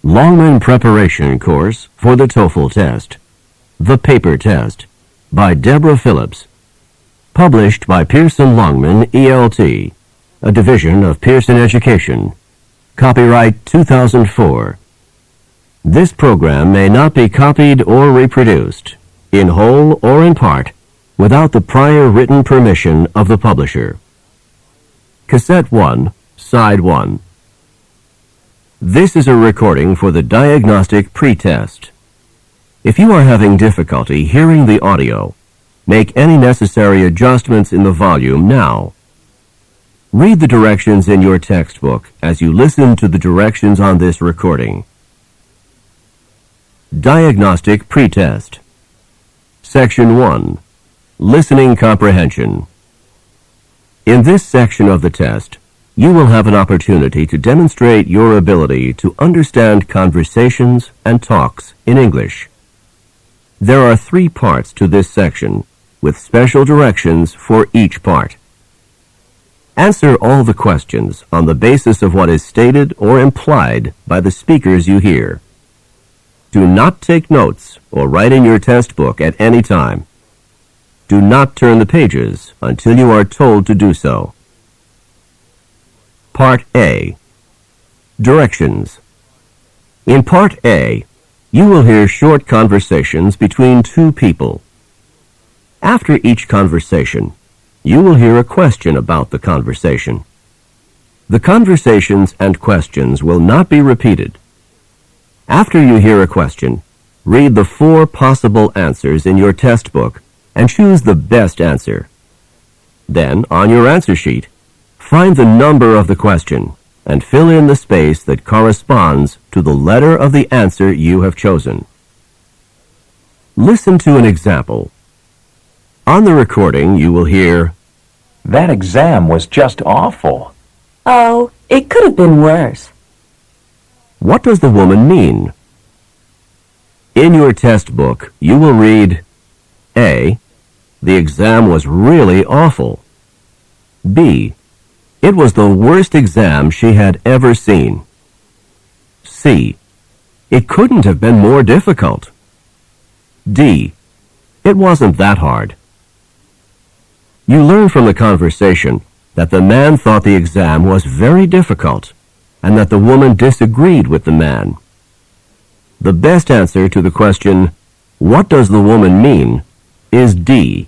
Longman Preparation Course for the TOEFL Test. The Paper Test by Deborah Phillips. Published by Pearson Longman, ELT, a division of Pearson Education. Copyright 2004. This program may not be copied or reproduced, in whole or in part, without the prior written permission of the publisher. Cassette 1, Side 1. This is a recording for the Diagnostic Pretest. If you are having difficulty hearing the audio, make any necessary adjustments in the volume now. Read the directions in your textbook as you listen to the directions on this recording. Diagnostic Pretest. Section 1. Listening Comprehension. In this section of the test, you will have an opportunity to demonstrate your ability to understand conversations and talks in English. There are 3 parts to this section, with special directions for each part. Answer all the questions on the basis of what is stated or implied by the speakers you hear. Do not take notes or write in your test book at any time. Do not turn the pages until you are told to do so. Part A. Directions. In Part A, you will hear short conversations between 2 people. After each conversation, you will hear a question about the conversation. The conversations and questions will not be repeated. After you hear a question, read the 4 possible answers in your test book and choose the best answer. Then, on your answer sheet, find the number of the question and fill in the space that corresponds to the letter of the answer you have chosen. Listen to an example. On the recording, you will hear, "That exam was just awful." "Oh, it could have been worse." What does the woman mean? In your test book, you will read, A. The exam was really awful. B. It was the worst exam she had ever seen. C. It couldn't have been more difficult. D. It wasn't that hard. You learn from the conversation that the man thought the exam was very difficult and that the woman disagreed with the man. The best answer to the question, "What does the woman mean?" is D.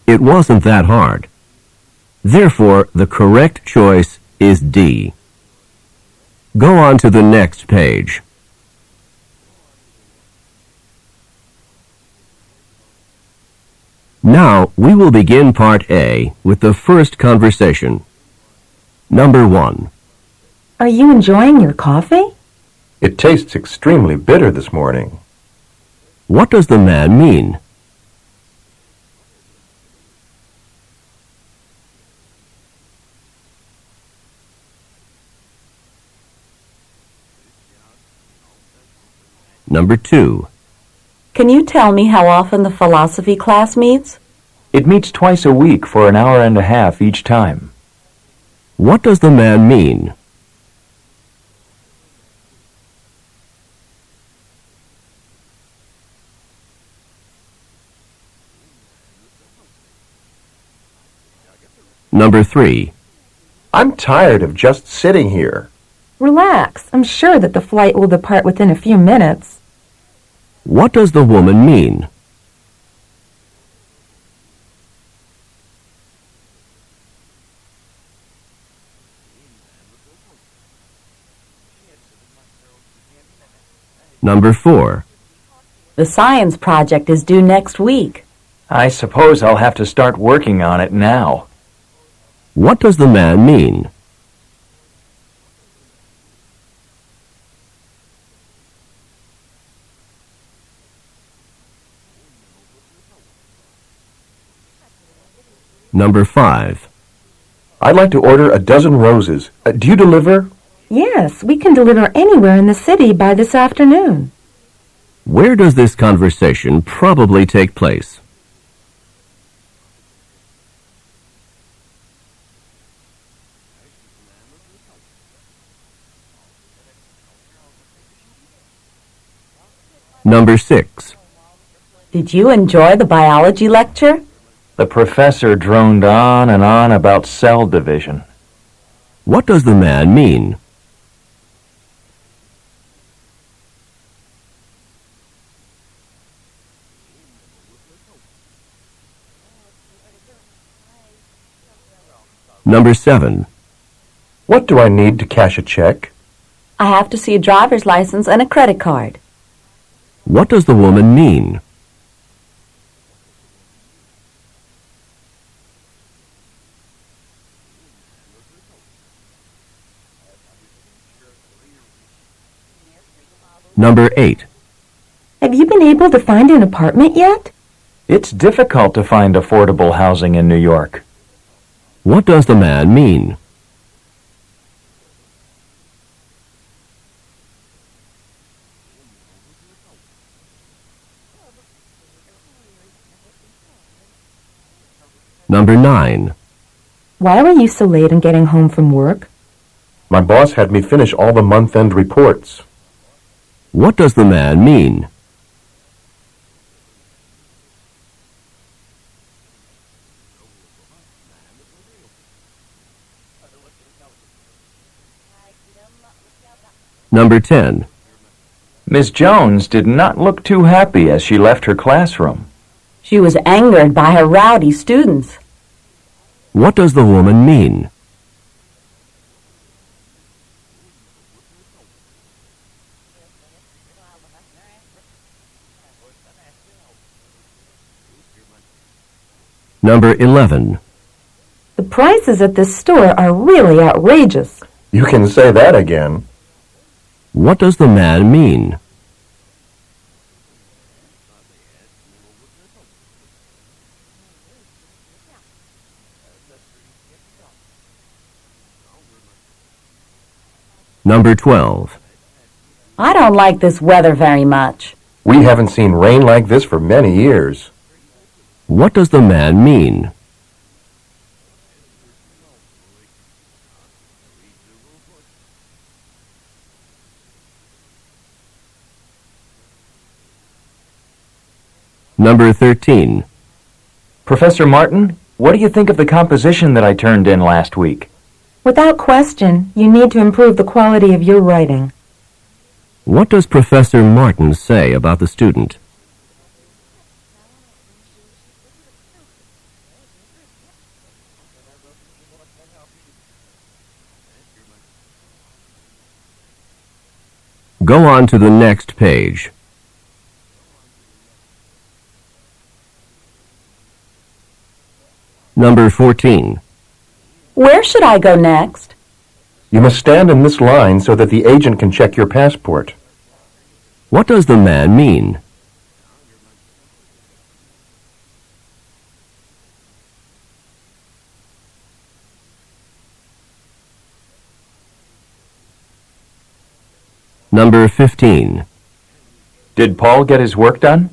It wasn't that hard. Therefore, the correct choice is D. Go on to the next page. Now, we will begin Part A with the first conversation. Number 1. "Are you enjoying your coffee?" "It tastes extremely bitter this morning." What does the man mean? Number 2. "Can you tell me how often the philosophy class meets?" "It meets twice a week for an hour and a half each time." What does the man mean? Number 3. "I'm tired of just sitting here." "Relax. I'm sure that the flight will depart within a few minutes." What does the woman mean? Number 4. "The science project is due next week." "I suppose I'll have to start working on it now." What does the man mean? Number 5. "I'd like to order a dozen roses. Do you deliver?" "Yes, we can deliver anywhere in the city by this afternoon." Where does this conversation probably take place? Number 6. Did you enjoy the biology lecture? The professor droned on and on about cell division. What does the man mean? Number 7. What do I need to cash a check? I have to see a driver's license and a credit card. What does the woman mean? Number 8. Have you been able to find an apartment yet? It's difficult to find affordable housing in New York. What does the man mean? Number 9. Why were you so late in getting home from work? My boss had me finish all the month-end reports. What does the man mean? Number 10. Miss Jones did not look too happy as she left her classroom. She was angered by her rowdy students. What does the woman mean? Number 11. The prices at this store are really outrageous. You can say that again. What does the man mean? Number 12. I don't like this weather very much. We haven't seen rain like this for many years. What does the man mean? Number 13. Professor Martin, what do you think of the composition that I turned in last week? Without question, you need to improve the quality of your writing. What does Professor Martin say about the student? Go on to the next page. Number 14. Where should I go next? You must stand in this line so that the agent can check your passport. What does the man mean? Number 15. Did Paul get his work done?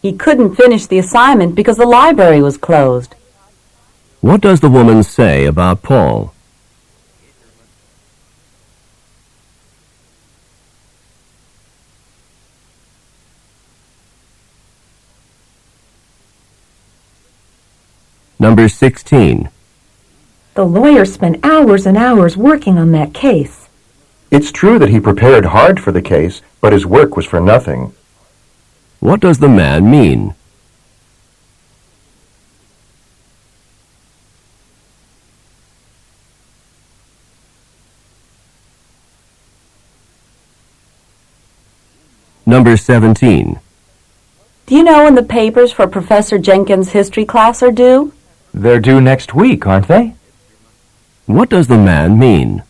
He couldn't finish the assignment because the library was closed. What does the woman say about Paul? Number 16. The lawyer spent hours and hours working on that case. It's true that he prepared hard for the case, but his work was for nothing. What does the man mean? Number 17. Do you know when the papers for Professor Jenkins' history class are due? They're due next week, aren't they? What does the man mean?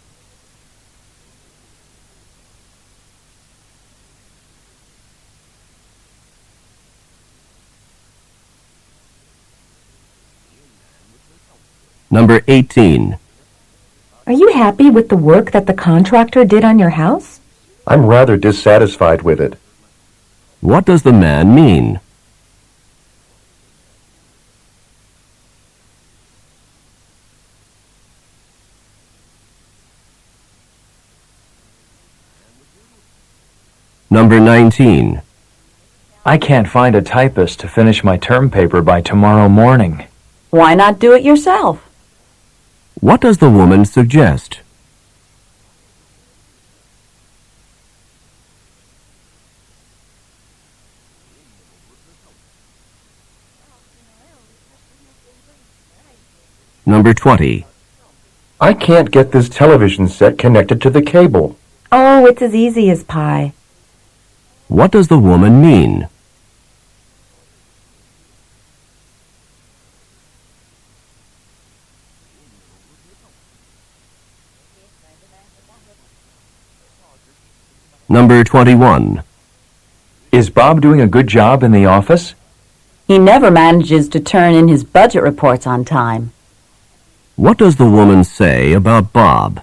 Number 18. Are you happy with the work that the contractor did on your house? I'm rather dissatisfied with it. What does the man mean? Number 19. I can't find a typist to finish my term paper by tomorrow morning. Why not do it yourself? What does the woman suggest? Number 20. I can't get this television set connected to the cable. Oh, it's as easy as pie. What does the woman mean? Number 21. Is Bob doing a good job in the office? He never manages to turn in his budget reports on time. What does the woman say about Bob?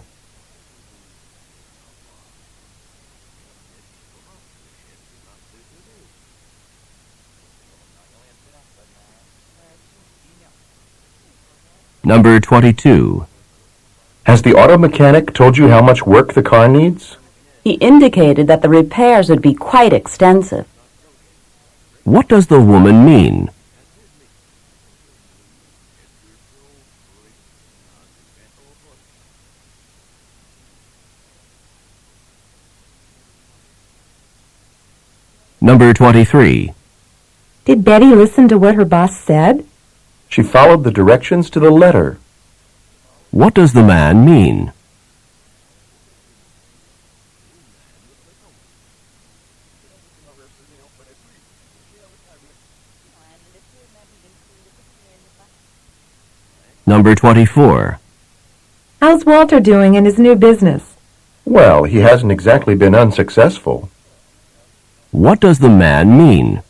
Number 22. Has the auto mechanic told you how much work the car needs? He indicated that the repairs would be quite extensive. What does the woman mean? Number 23. Did Betty listen to what her boss said? She followed the directions to the letter. What does the man mean? Number 24. How's Walter doing in his new business? Well, he hasn't exactly been unsuccessful. What does the man mean?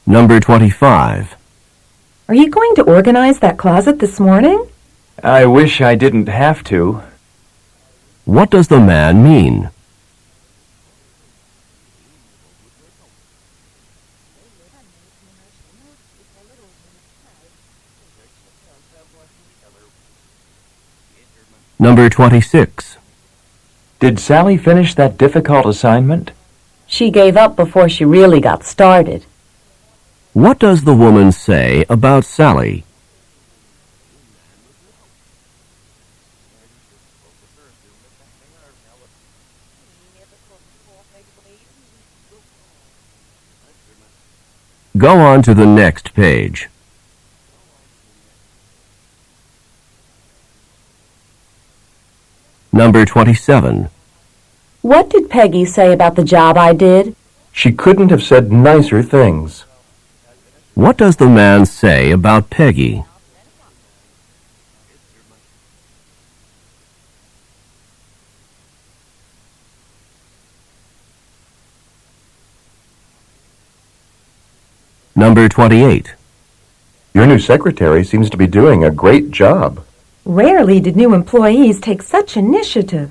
Number 25. Are you going to organize that closet this morning? I wish I didn't have to. What does the man mean? Number 26. Did Sally finish that difficult assignment? She gave up before she really got started. What does the woman say about Sally? Go on to the next page. Number 27. What did Peggy say about the job I did? She couldn't have said nicer things. What does the man say about Peggy? Number 28. Your new secretary seems to be doing a great job. Rarely did new employees take such initiative.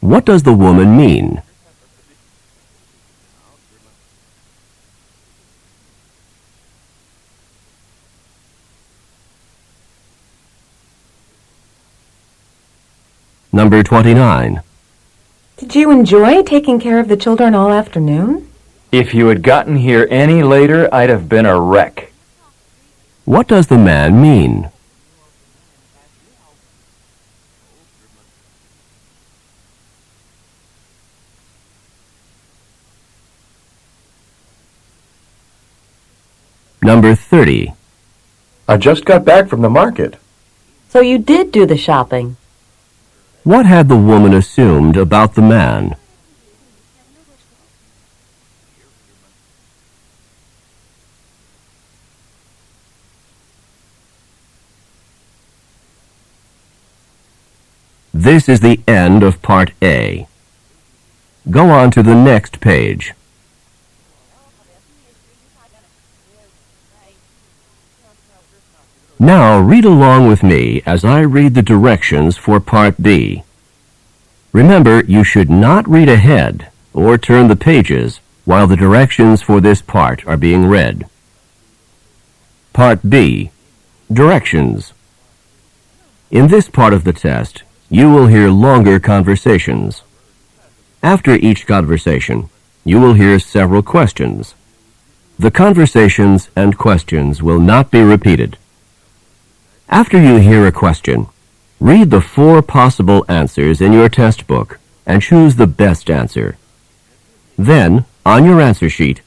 What does the woman mean? Number 29. Did you enjoy taking care of the children all afternoon? If you had gotten here any later, I'd have been a wreck. What does the man mean? Number 30. I just got back from the market. So you did do the shopping. What had the woman assumed about the man? This is the end of Part A. Go on to the next page. Now read along with me as I read the directions for Part B. Remember, you should not read ahead or turn the pages while the directions for this part are being read. Part B, Directions. In this part of the test, you will hear longer conversations. After each conversation, you will hear several questions. The conversations and questions will not be repeated. After you hear a question, read the 4 possible answers in your test book and choose the best answer. Then, on your answer sheet,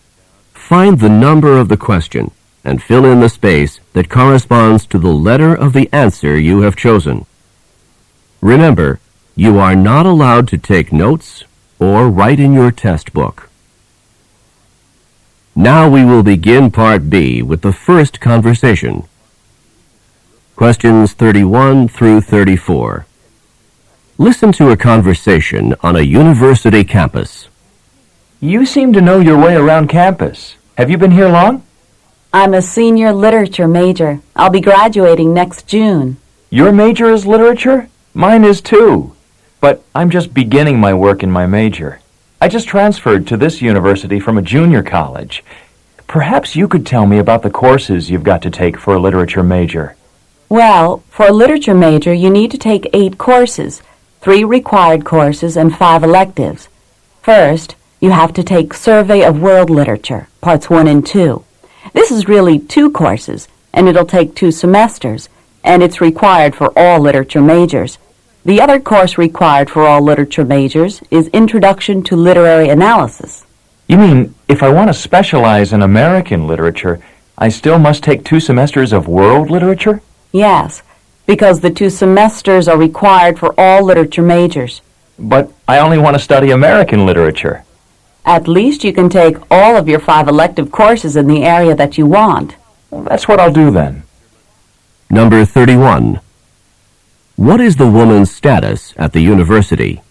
find the number of the question and fill in the space that corresponds to the letter of the answer you have chosen. Remember, you are not allowed to take notes or write in your test book. Now we will begin Part B with the first conversation. Questions 31 through 34. Listen to a conversation on a university campus. You seem to know your way around campus. Have you been here long? I'm a senior literature major. I'll be graduating next June. Your major is literature? Mine is too. But I'm just beginning my work in my major. I just transferred to this university from a junior college. Perhaps you could tell me about the courses you've got to take for a literature major. Well, for a literature major, you need to take 8 courses, 3 required courses and 5 electives. First, you have to take Survey of World Literature, Parts 1 and 2. This is really 2 courses, and it'll take 2 semesters, and it's required for all literature majors. The other course required for all literature majors is Introduction to Literary Analysis. You mean, if I want to specialize in American literature, I still must take 2 semesters of world literature? Yes, because the 2 semesters are required for all literature majors. But I only want to study American literature. At least you can take all of your 5 elective courses in the area that you want. Well, that's what I'll do then. Number 31. What is the woman's status at the university?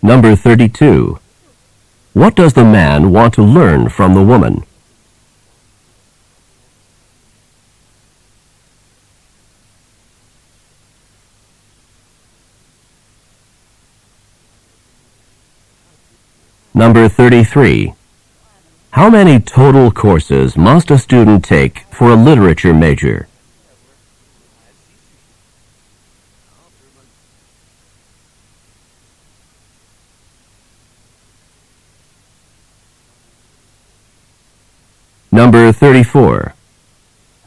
Number 32. What does the man want to learn from the woman? Number 33. How many total courses must a student take for a literature major? Number 34.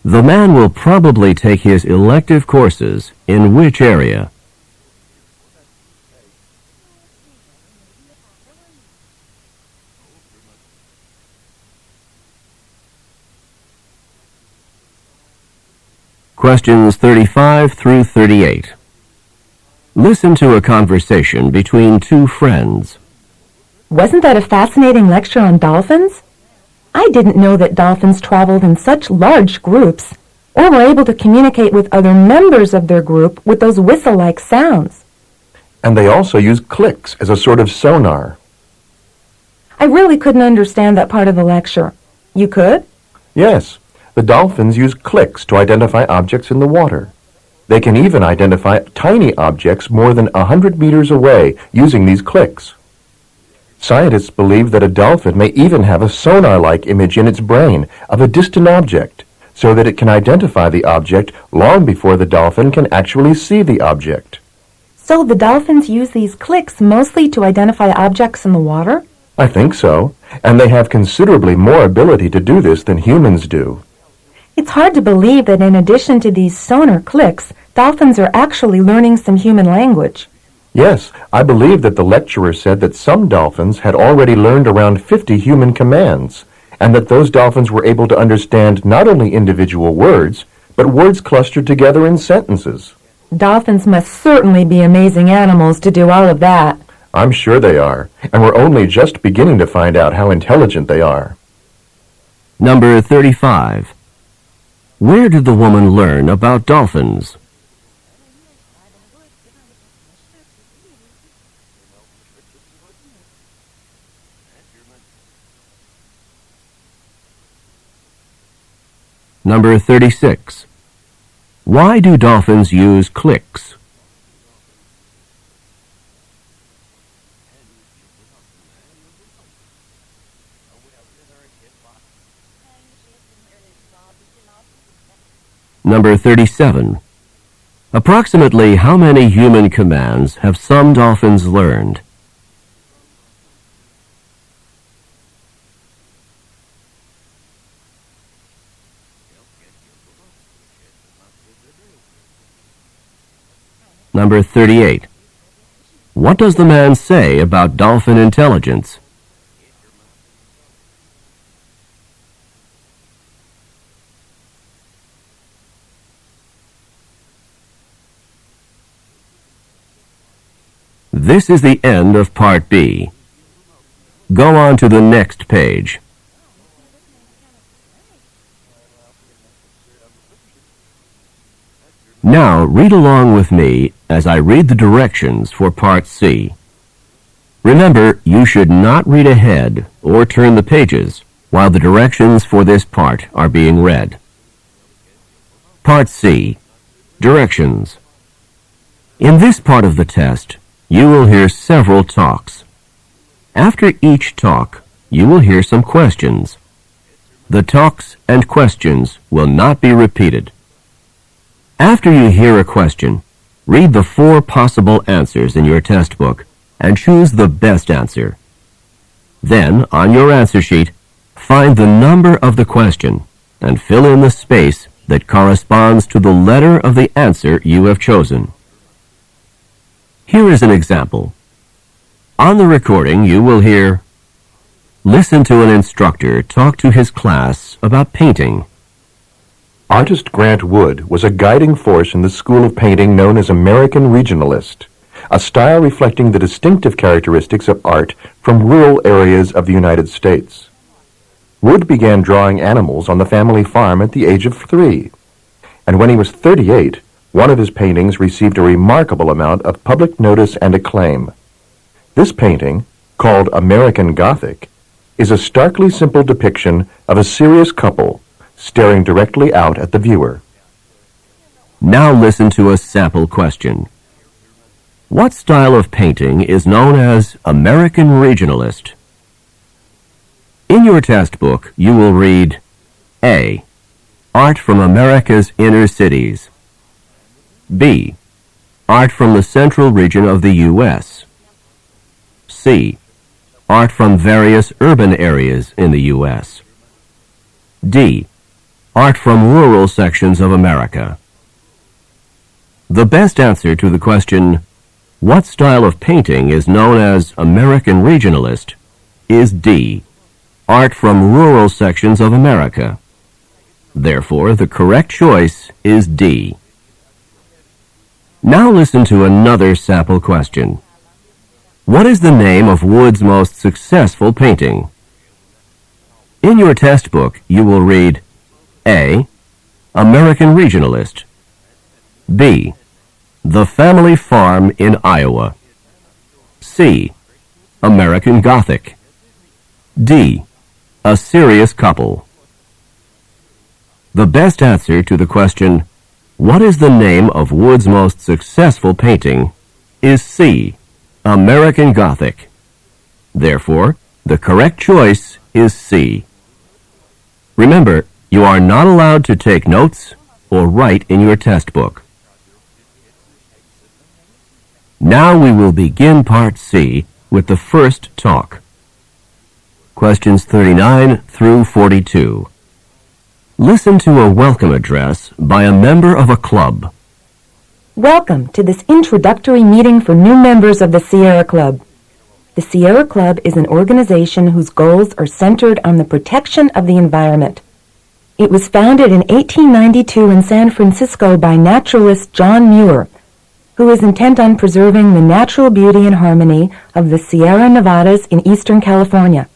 The man will probably take his elective courses in which area? Questions 35 through 38. Listen to a conversation between 2 friends. Wasn't that a fascinating lecture on dolphins? I didn't know that dolphins traveled in such large groups or were able to communicate with other members of their group with those whistle-like sounds. And they also use clicks as a sort of sonar. I really couldn't understand that part of the lecture. You could? Yes, the dolphins use clicks to identify objects in the water. They can even identify tiny objects more than 100 meters away using these clicks. Scientists believe that a dolphin may even have a sonar-like image in its brain of a distant object, so that it can identify the object long before the dolphin can actually see the object. So the dolphins use these clicks mostly to identify objects in the water? I think so, and they have considerably more ability to do this than humans do. It's hard to believe that in addition to these sonar clicks, dolphins are actually learning some human language. Yes, I believe that the lecturer said that some dolphins had already learned around 50 human commands, and that those dolphins were able to understand not only individual words, but words clustered together in sentences. Dolphins must certainly be amazing animals to do all of that. I'm sure they are, and we're only just beginning to find out how intelligent they are. Number 35. Where did the woman learn about dolphins? Number 36. Why do dolphins use clicks? Number 37. Approximately how many human commands have some dolphins learned? Number 38. What does the man say about dolphin intelligence? This is the end of Part B. Go on to the next page. Now read along with me as I read the directions for Part C. Remember, you should not read ahead or turn the pages while the directions for this part are being read. Part C. Directions. In this part of the test, you will hear several talks. After each talk, you will hear some questions. The talks and questions will not be repeated. After you hear a question, read the 4 possible answers in your test book and choose the best answer. Then, on your answer sheet, find the number of the question and fill in the space that corresponds to the letter of the answer you have chosen. Here is an example. On the recording, you will hear, "Listen to an instructor talk to his class about painting." Artist Grant Wood was a guiding force in the school of painting known as American Regionalist, a style reflecting the distinctive characteristics of art from rural areas of the United States. Wood began drawing animals on the family farm at the age of 3, and when he was 38, one of his paintings received a remarkable amount of public notice and acclaim. This painting, called American Gothic, is a starkly simple depiction of a serious couple staring directly out at the viewer. Now listen to a sample question. What style of painting is known as American Regionalist? In your test book, you will read A. Art from America's inner cities. B. Art from the central region of the U.S. C. Art from various urban areas in the U.S. D. Art from rural sections of America. The best answer to the question, what style of painting is known as American Regionalist, is D. Art from rural sections of America. Therefore, the correct choice is D. Now listen to another sample question. What is the name of Wood's most successful painting? In your test book, you will read A. American Regionalist. B. The Family Farm in Iowa. C. American Gothic. D. A Serious Couple. The best answer to the question, what is the name of Wood's most successful painting, is C. American Gothic. Therefore, the correct choice is C. Remember, you are not allowed to take notes or write in your test book. Now we will begin Part C with the first talk. Questions 39 through 42. Listen to a welcome address by a member of a club. Welcome to this introductory meeting for new members of the Sierra Club. The Sierra Club is an organization whose goals are centered on the protection of the environment. It was founded in 1892 in San Francisco by naturalist John Muir, who is intent on preserving the natural beauty and harmony of the Sierra Nevadas in eastern California.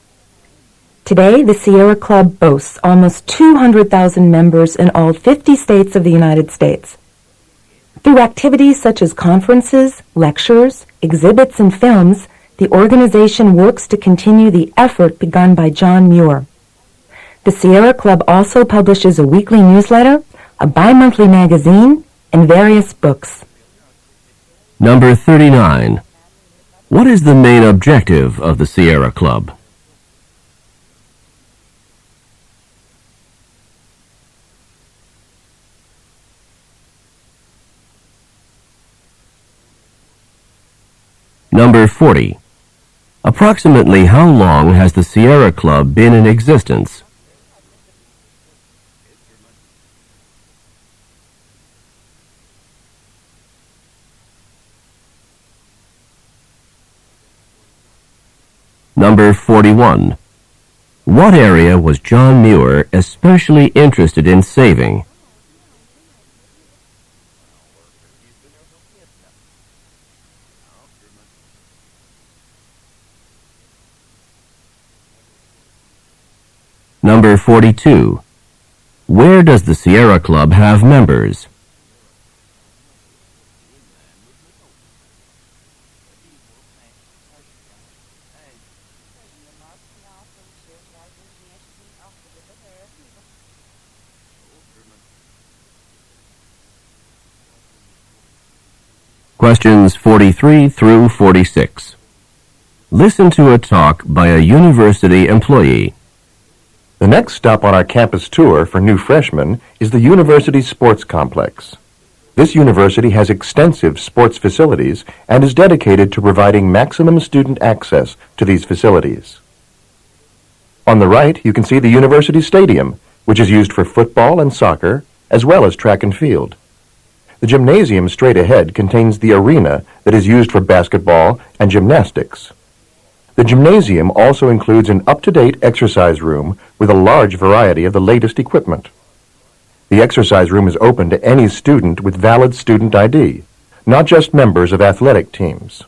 Today, the Sierra Club boasts almost 200,000 members in all 50 states of the United States. Through activities such as conferences, lectures, exhibits, and films, the organization works to continue the effort begun by John Muir. The Sierra Club also publishes a weekly newsletter, a bi-monthly magazine, and various books. Number 39. What is the main objective of the Sierra Club? Number 40. Approximately how long has the Sierra Club been in existence? Number 41. What area was John Muir especially interested in saving? Number 42. Where does the Sierra Club have members? Questions 43 through 46. Listen to a talk by a university employee. The next stop on our campus tour for new freshmen is the university sports complex. This university has extensive sports facilities and is dedicated to providing maximum student access to these facilities. On the right, you can see the university stadium, which is used for football and soccer, as well as track and field. The gymnasium straight ahead contains the arena that is used for basketball and gymnastics. The gymnasium also includes an up-to-date exercise room with a large variety of the latest equipment. The exercise room is open to any student with valid student ID, not just members of athletic teams.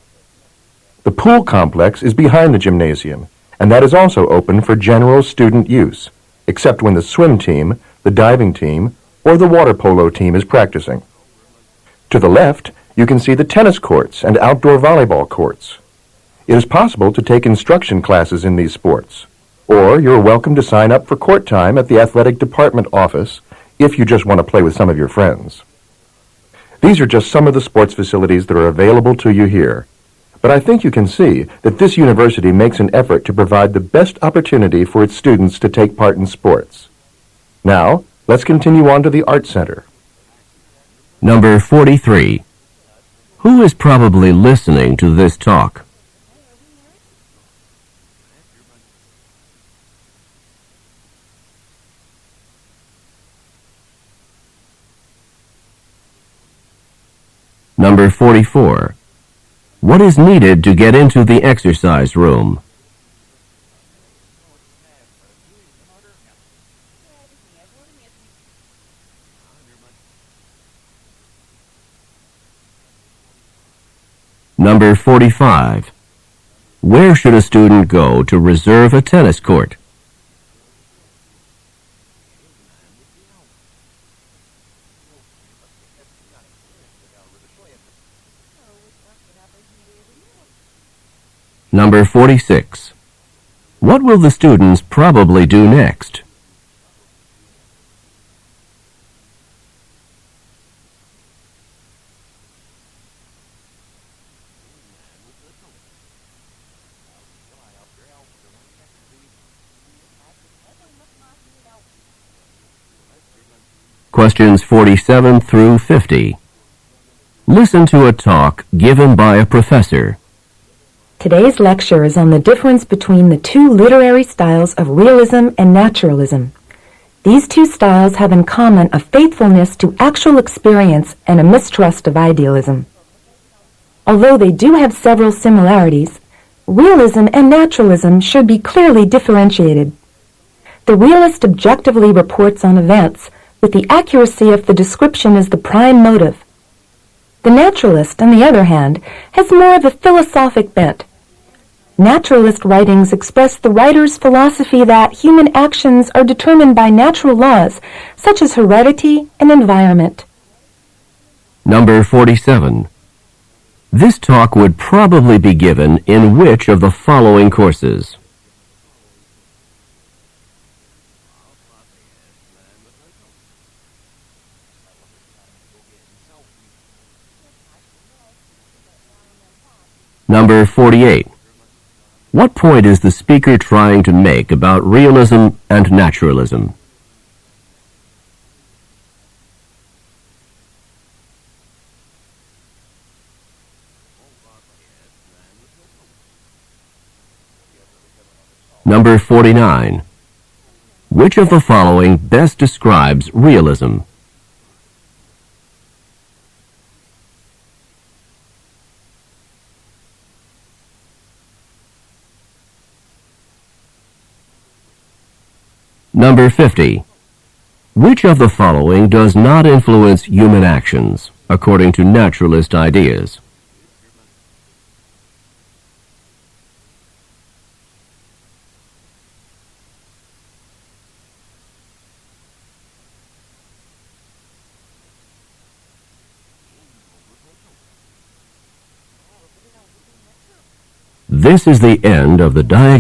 The pool complex is behind the gymnasium, and that is also open for general student use, except when the swim team, the diving team, or the water polo team is practicing. To the left, you can see the tennis courts and outdoor volleyball courts. It is possible to take instruction classes in these sports, or you're welcome to sign up for court time at the athletic department office if you just want to play with some of your friends. These are just some of the sports facilities that are available to you here, but I think you can see that this university makes an effort to provide the best opportunity for its students to take part in sports. Now, let's continue on to the Art Center. Number 43. Who is probably listening to this talk? Number 44. What is needed to get into the exercise room? Number 45. Where should a student go to reserve a tennis court? Number 46. What will the students probably do next? Questions 47 through 50. Listen to a talk given by a professor. Today's lecture is on the difference between the two literary styles of realism and naturalism. These two styles have in common a faithfulness to actual experience and a mistrust of idealism. Although they do have several similarities, realism and naturalism should be clearly differentiated. The realist objectively reports on events, with the accuracy of the description as the prime motive. The naturalist, on the other hand, has more of a philosophic bent. Naturalist writings express the writer's philosophy that human actions are determined by natural laws, such as heredity and environment. Number 47. This talk would probably be given in which of the following courses? Number 48. What point is the speaker trying to make about realism and naturalism? Number 49. Which of the following best describes realism? Number 50. Which of the following does not influence human actions, according to naturalist ideas? This is the end of the diagram.